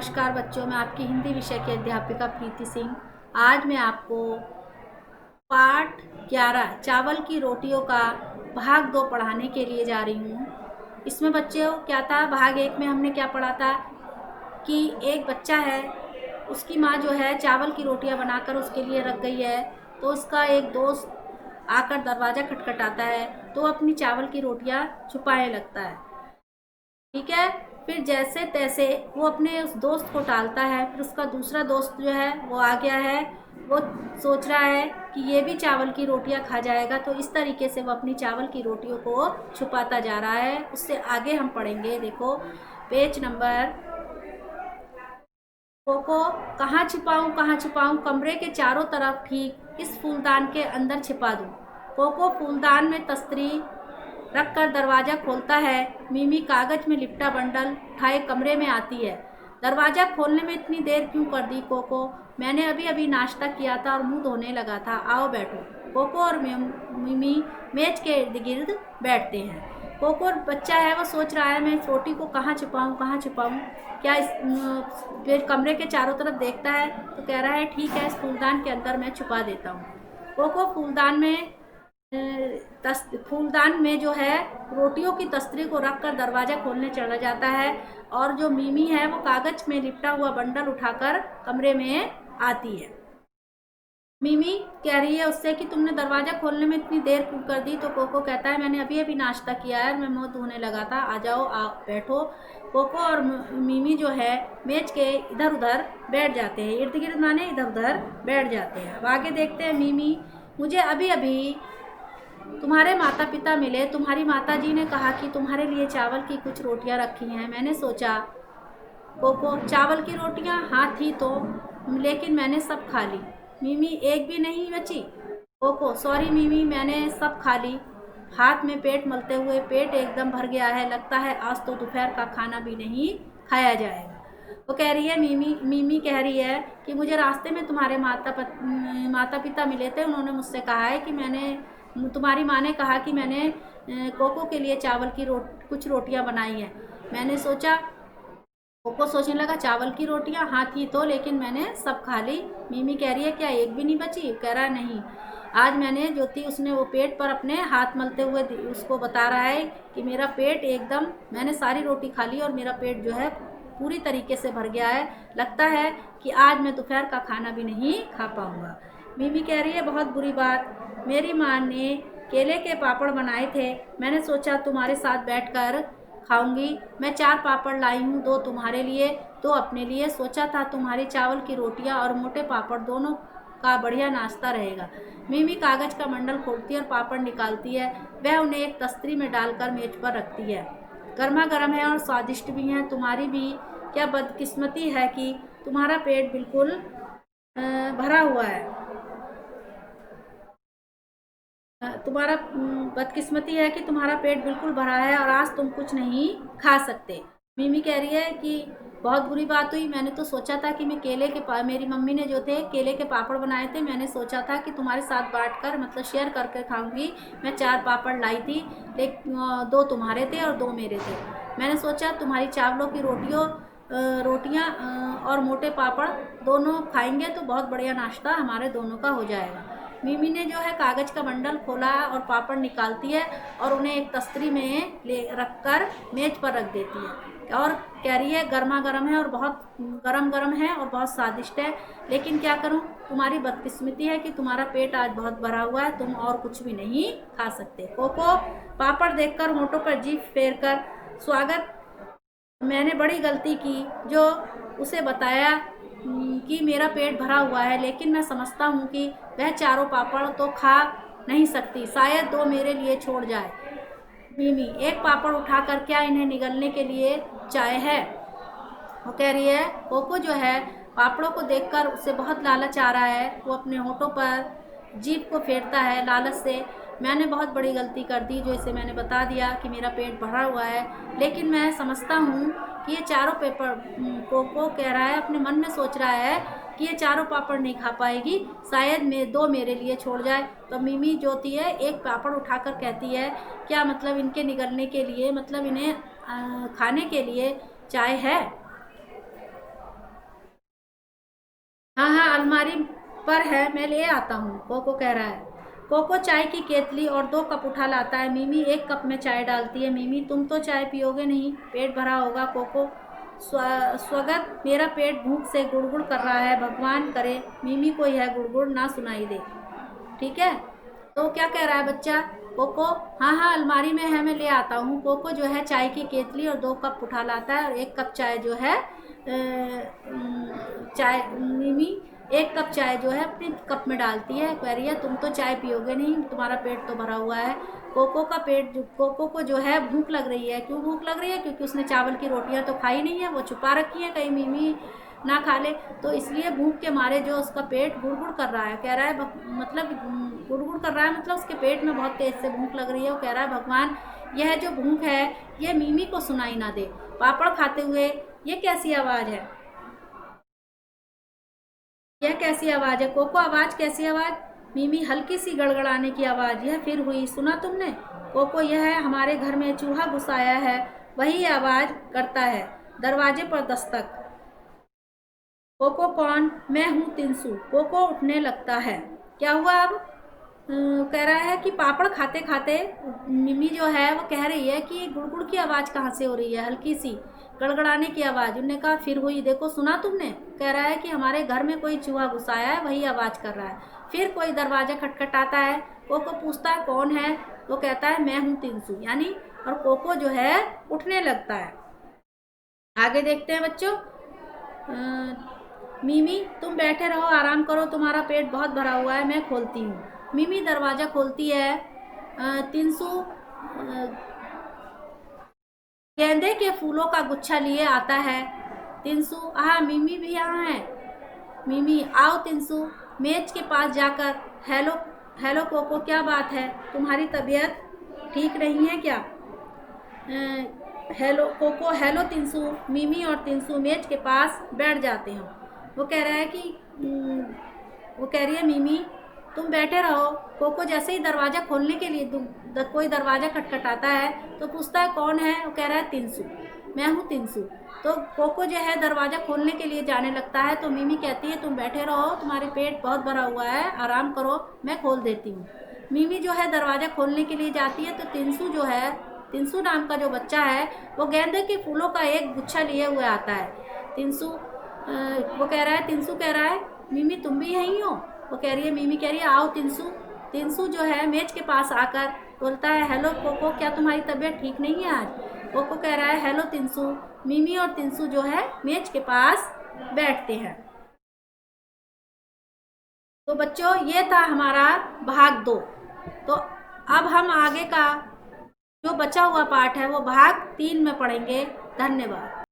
नमस्कार बच्चों, मैं आपकी हिंदी विषय की अध्यापिका प्रीति सिंह। आज मैं आपको पाठ 11 चावल की रोटियों का भाग 2 पढ़ाने के लिए जा रही हूँ। इसमें बच्चों क्या था, भाग 1 में हमने क्या पढ़ा था कि एक बच्चा है, उसकी माँ जो है चावल की रोटियाँ बनाकर उसके लिए रख गई है। तो उसका एक दोस्त आकर दरवाज़ा खटखटाता है, तो अपनी चावल की रोटियाँ छुपाने लगता है। ठीक है, फिर जैसे तैसे वो अपने उस दोस्त को टालता है। फिर उसका दूसरा दोस्त जो है वो आ गया है, वो सोच रहा है कि ये भी चावल की रोटियां खा जाएगा। तो इस तरीके से वो अपनी चावल की रोटियों को छुपाता जा रहा है। उससे आगे हम पढ़ेंगे। देखो पेज नंबर। कोको कहाँ छुपाऊं, कमरे के चारों तरफ ठीक इस फूलदान के अंदर छिपा दूं। कोको फूलदान में तस्तरी रखकर दरवाज़ा खोलता है। मिमी कागज में लिपटा बंडल उठाए कमरे में आती है। दरवाज़ा खोलने में इतनी देर क्यों कर दी कोको? मैंने अभी अभी नाश्ता किया था और मुंह धोने लगा था। आओ बैठो। कोको और मिमी मेज के इर्द गिर्द बैठते हैं। कोको बच्चा है, वो सोच रहा है मैं इस रोटी को कहाँ छुपाऊँ। क्या इस फिर कमरे के चारों तरफ देखता है तो कह रहा है ठीक है, इस फूलदान के अंदर मैं छुपा देता हूँ। कोको फूलदान में जो है रोटियों की तस्तरी को रखकर दरवाज़ा खोलने चला जाता है। और जो मिमी है वो कागज में लिपटा हुआ बंडल उठाकर कमरे में आती है। मिमी कह रही है उससे कि तुमने दरवाज़ा खोलने में इतनी देर क्यों कर दी? तो कोको कहता है मैंने अभी अभी नाश्ता किया है, मैं मुंह धोने लगा था। आ जाओ, आप बैठो। कोको और मिमी जो है मेज के इधर उधर बैठ जाते हैं, इर्द गिर्द माने इधर उधर बैठ जाते हैं। अब आगे देखते हैं। मिमी, मुझे अभी अभी तुम्हारे माता पिता मिले। तुम्हारी माता जी ने कहा कि तुम्हारे लिए चावल की कुछ रोटियां रखी हैं। मैंने सोचा। कोको, चावल की रोटियां? हाँ थी तो, लेकिन मैंने सब खा ली। मिमी, एक भी नहीं बची? कोको, सॉरी मिमी, मैंने सब खा ली। हाथ में पेट मलते हुए, पेट एकदम भर गया है, लगता है आज तो दोपहर का खाना भी नहीं खाया जाएगा। वो कह रही है मिमी कह रही है कि मुझे रास्ते में तुम्हारे माता पिता मिले थे। उन्होंने मुझसे कहा है कि तुम्हारी माँ ने कहा कि मैंने कोको के लिए चावल की कुछ रोटियां बनाई हैं। मैंने सोचा। कोको सोचने लगा चावल की रोटियां? हाँ थी तो, लेकिन मैंने सब खा ली। मिमी कह रही है क्या एक भी नहीं बची? कह रहा नहीं, आज मैंने जो थी उसने वो पेट पर अपने हाथ मलते हुए उसको बता रहा है कि मेरा पेट एकदम, मैंने सारी रोटी खा ली और मेरा पेट जो है पूरी तरीके से भर गया है, लगता है कि आज मैं दोपहर का खाना भी नहीं खा पाऊँगा। मिमी कह रही है बहुत बुरी बात, मेरी माँ ने केले के पापड़ बनाए थे, मैंने सोचा तुम्हारे साथ बैठकर खाऊंगी। मैं 4 पापड़ लाई हूँ, 2 तुम्हारे लिए, 2 अपने लिए। सोचा था तुम्हारी चावल की रोटियाँ और मोटे पापड़ दोनों का बढ़िया नाश्ता रहेगा। मिमी कागज का बंडल खोलती है और पापड़ निकालती है। वह उन्हें एक तस्तरी में डालकर मेज पर रखती है। गर्मा गर्म है और स्वादिष्ट भी हैं। तुम्हारी भी क्या बदकिस्मती है कि तुम्हारा पेट बिल्कुल भरा हुआ है। तुम्हारा बदकिस्मती है कि तुम्हारा पेट बिल्कुल भरा है और आज तुम कुछ नहीं खा सकते। मिमी कह रही है कि बहुत बुरी बात हुई। मैंने तो सोचा था कि मैं मेरी मम्मी ने जो थे केले के पापड़ बनाए थे, मैंने सोचा था कि तुम्हारे साथ बांटकर मतलब शेयर करके खाऊंगी। मैं 4 पापड़ लाई थी, लेकिन 2 तुम्हारे थे और 2 मेरे थे। मैंने सोचा तुम्हारी चावलों की रोटियां और मोटे पापड़ दोनों खाएंगे तो बहुत बढ़िया नाश्ता हमारे दोनों का हो जाएगा। मिमी ने जो है कागज का बंडल खोला और पापड़ निकालती है और उन्हें एक तस्तरी में ले रखकर मेज पर रख देती है और कह रही है गर्मा गर्म है और बहुत गरम है और बहुत स्वादिष्ट है, लेकिन क्या करूं, तुम्हारी बदकिस्मती है कि तुम्हारा पेट आज बहुत भरा हुआ है, तुम और कुछ भी नहीं खा सकते। कोको पापड़ देखकर होंठों पर जीभ फेर कर, स्वागत, मैंने बड़ी गलती की जो उसे बताया कि मेरा पेट भरा हुआ है, लेकिन मैं समझता हूँ कि वह चारों पापड़ तो खा नहीं सकती, शायद 2 मेरे लिए छोड़ जाए। मिमी, एक पापड़ उठाकर क्या इन्हें निगलने के लिए चाय है? वो कह रही है। कोको जो है पापड़ों को देखकर उसे बहुत लालच आ रहा है। वो अपने होठों पर जीभ को फेरता है लालच से। मैंने बहुत बड़ी गलती कर दी जो इसे मैंने बता दिया कि मेरा पेट भरा हुआ है, लेकिन मैं समझता हूँ कि ये चारों कोको कह रहा है, अपने मन में सोच रहा है कि ये चारों पापड़ नहीं खा पाएगी, शायद 2 मेरे लिए छोड़ जाए। तो मिमी जो होती है एक पापड़ उठाकर कहती है क्या मतलब इनके निगलने के लिए, मतलब इन्हें खाने के लिए चाय है? हाँ हाँ अलमारी पर है, मैं ले आता हूँ, कोको कह रहा है। कोको चाय की केतली और 2 कप उठा लाता है। मिमी 1 कप में चाय डालती है। मिमी तुम तो चाय पियोगे नहीं, पेट भरा होगा। कोको स्वगत मेरा पेट भूख से गुड़गुड़ कर रहा है, भगवान करे मिमी को यह गुड़गुड़ ना सुनाई दे। ठीक है, तो क्या कह रहा है बच्चा? कोको हाँ हाँ अलमारी में है, मैं ले आता हूँ। कोको जो है चाय की केतली और 2 कप उठा लाता है और 1 कप चाय जो है चाय मिमी 1 कप चाय जो है अपने कप में डालती है। कह रही है तुम तो चाय पियोगे नहीं, तुम्हारा पेट तो भरा हुआ है। कोको को जो है भूख लग रही है। क्यों भूख लग रही है? क्योंकि उसने चावल की रोटियां तो खाई नहीं है, वो छुपा रखी है कहीं मिमी ना खा ले, तो इसलिए भूख के मारे जो उसका पेट गुड़गुड़ कर रहा है। कह रहा है मतलब गुड़गुड़ कर रहा है मतलब उसके पेट में बहुत तेज से भूख लग रही है। वो कह रहा है भगवान यह जो भूख है ये मिमी को सुनाई ना दे। पापड़ खाते हुए ये कैसी आवाज़ है? यह कैसी आवाज़ है? कोको आवाज़ कैसी आवाज़? मिमी हल्की सी गड़गड़ाने की आवाज़। यह फिर हुई, सुना तुमने? कोको यह है हमारे घर में चूहा घुस आया है, वही आवाज़ करता है। दरवाजे पर दस्तक। कोको कौन? मैं हूँ तिनसु। कोको उठने लगता है। क्या हुआ अब? कह रहा है कि पापड़ खाते खाते मिमी जो है वो कह रही है कि गुड़गुड़ की आवाज़ कहाँ से हो रही है, हल्की सी गड़गड़ाने की आवाज़। उन्होंने कहा फिर हुई, देखो सुना तुमने? कह रहा है कि हमारे घर में कोई चूहा घुस आया है, वही आवाज़ कर रहा है। फिर कोई दरवाज़ा खटखटाता है। कोको पूछता है कौन है? वो कहता है मैं हूँ तिनसु, यानी और कोको जो है उठने लगता है। आगे देखते हैं बच्चों। मिमी तुम बैठे रहो, आराम करो, तुम्हारा पेट बहुत भरा हुआ है, मैं खोलती हूँ। मिमी दरवाज़ा खोलती है। तिनसु गेंदे के फूलों का गुच्छा लिए आता है। तिनसु हाँ मिमी भी यहाँ है। मिमी आओ तिनसु, मेज के पास जाकर हेलो हेलो कोको, क्या बात है, तुम्हारी तबीयत ठीक नहीं है क्या? हेलो कोको हेलो तिनसु। मिमी और तिनसु मेज के पास बैठ जाते हैं। वो कह रहा है कि वो कह रही है मिमी तुम बैठे रहो। कोको जैसे ही दरवाज़ा खोलने के लिए कोई दरवाज़ा खटखटाता है तो पूछता है कौन है? वो कह रहा है तिनसु, मैं हूँ तिनसु। तो कोको जो है दरवाज़ा खोलने के लिए जाने लगता है तो मिमी कहती है तुम बैठे रहो, तुम्हारे पेट बहुत भरा हुआ है, आराम करो, मैं खोल देती हूँ। मिमी जो है दरवाज़ा खोलने के लिए जाती है तो तिनसु जो है, तिनसु नाम का जो बच्चा है वो गेंदे के फूलों का एक गुच्छा लिए हुए आता है। तिनसु वो कह रहा है, तिनसु कह रहा है मिमी तुम भी यहीं हो? वो कह रही है, मिमी कह रही है आओ तिनसु। तिनसु जो है मेज के पास आकर बोलता है हेलो कोको, क्या तुम्हारी तबीयत ठीक नहीं है आज? कोको कह रहा है हेलो तिनसु। मिमी और तिनसु जो है मेज के पास बैठते हैं। तो बच्चों ये था हमारा भाग 2। तो अब हम आगे का जो बचा हुआ पार्ट है वो भाग 3 में पढ़ेंगे। धन्यवाद।